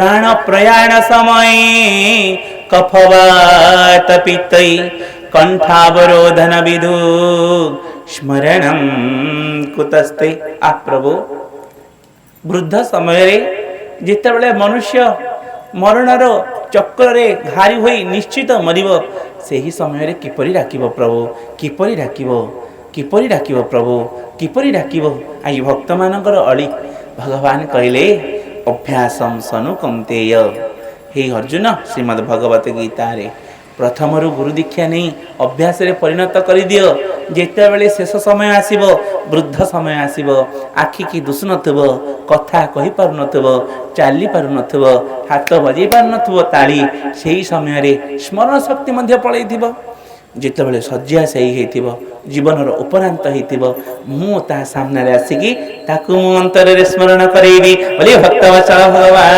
प्राण प्रयाण समय कफवात पित्तै कंठावरोधन विधु स्मरणं कुतस्ते। आ प्रभु वृद्ध समय जितेबले मनुष्य मरणर चक्र घारी होई निश्चित मरिब सेही समय किपरि डाकिब प्रभु किपरि डाकिब प्रभु किपरि डाकिब। आई भक्त मानकर अली भगवान कहले अभ्यासम सनु कौन्तेय। हे अर्जुन श्रीमद् भगवत गीता रे प्रथम गुरु दीक्षा नहीं अभ्यास रे परिणत कर दियो। जेते बेले शेष समय आसीबो वृद्ध समय आसीबो आखि की दुसु नथबो कथा कहि पार नथबो चाली पार नथबो हाथ बजै पार नथबो ताली सेही समय रे स्मरण शक्ति मध्य पळैथिबो। जितेबले शज्या सही हेतिबो जीवन उपरांत हेतिबो मु ता सामने आसिकी ताकू मु अंतर रे स्मरण करैबी बोली भक्तवत्सल भगवान।